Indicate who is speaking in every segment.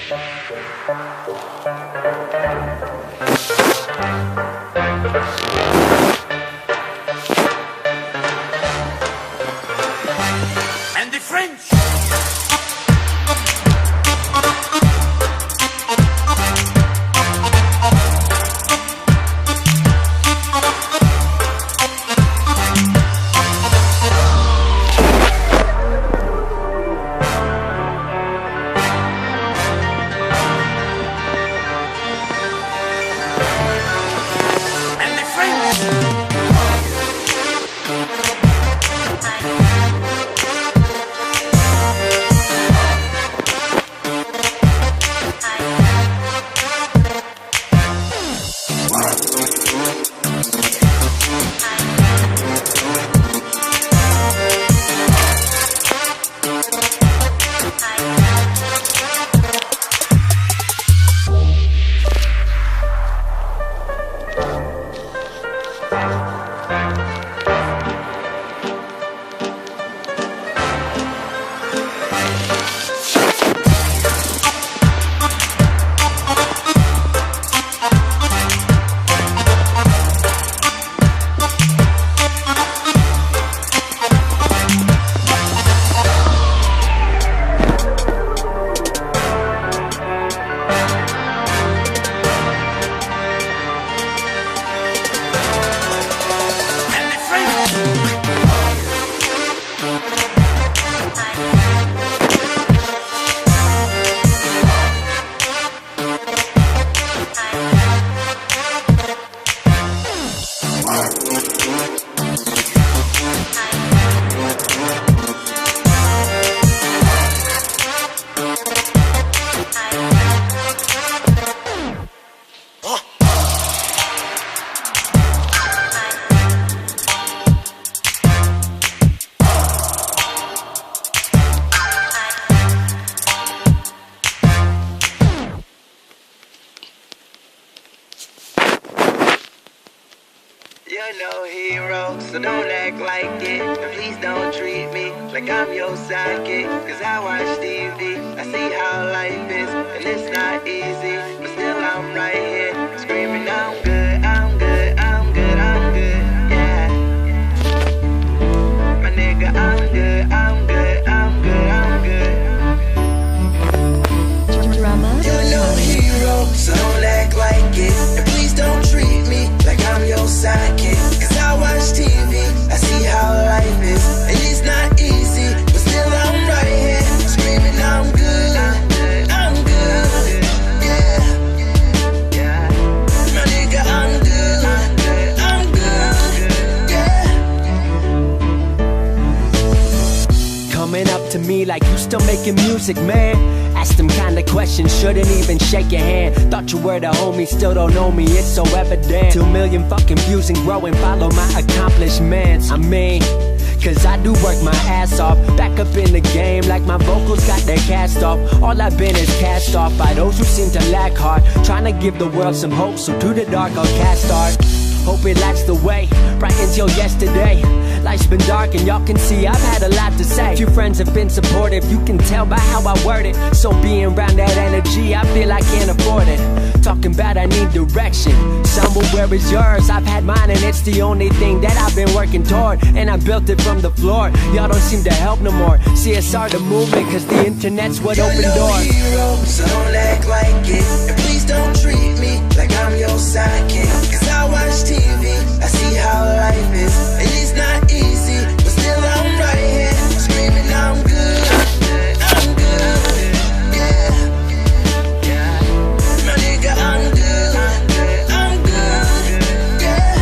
Speaker 1: And the French.
Speaker 2: You're no hero, so don't act like it. And please don't treat me like I'm your sidekick. Cause I watch TV, I see how life is, and it's not easy, but still I'm right here, screaming I'm good, I'm good, I'm good, I'm good, yeah. My nigga, I'm good, I'm good, I'm good, I'm good. You're no hero, so don't act like it. And please don't treat me like I'm your sidekick. Cause I watch TV, I see how life is, and it's not easy, but still I'm right here, screaming I'm good, I'm good, yeah. My nigga, I'm good, I'm good, yeah.
Speaker 3: Coming up to me like you still making music, man. Ask them kind of questions, shouldn't even shake your hand. Thought you were the homie, still don't know me, it's so evident. 2 million fucking views and growing, follow my accomplishments. I mean, cause I do work my ass off, back up in the game like my vocals got their cast off. All I've been is cast off by those who seem to lack heart, trying to give the world some hope, so to the dark I'll cast art. Hope it lights the way, right until yesterday. Life's been dark and y'all can see I've had a lot to say. Few friends have been supportive, you can tell by how I word it. So being around that energy, I feel I can't afford it. Talking about I need direction, somewhere where is yours? I've had mine and it's the only thing that I've been working toward, and I built it from the floor. Y'all don't seem to help no more. CSR the movement, cause the internet's what opened doors.
Speaker 2: You're no hero, so don't act like it. And please don't treat me like I'm your sidekick. Cause I watch TV, I see how life is, and it's not easy, but still I'm right here, screaming I'm good, I'm good, yeah. My nigga, I'm good, I'm good, yeah.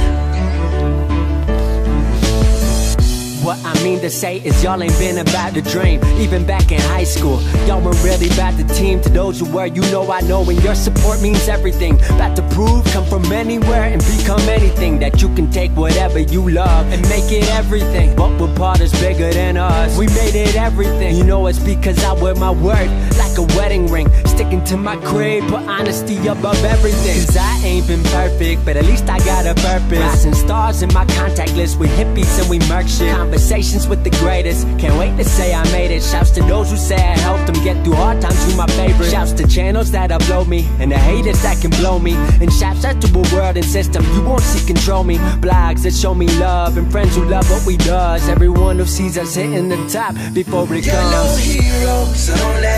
Speaker 3: What I mean to say is y'all ain't been about the dream. Even back in high school, y'all were really about the team. To those who were, you know I know, and your support means everything. About to prove, come from anywhere and become anything. That you can take whatever you love and make it everything. But what part is bigger than us? We made it everything. You know it's because I wear my word like a wedding ring, sticking to my crib, put honesty above everything. Cause I ain't been perfect, but at least I got a purpose. Rising stars in my contact list with hippies and we murk shit. Conversations with the greatest, can't wait to say I made it. Shouts to those who say I helped them get through hard times, you my favorite. Shouts to channels that upload me, and the haters that can blow me. And shouts out to a world and system you won't see control me. Blogs that show me love, and friends who love what we does. Everyone who sees us hitting the top before it comes.
Speaker 2: You're no hero, so don't let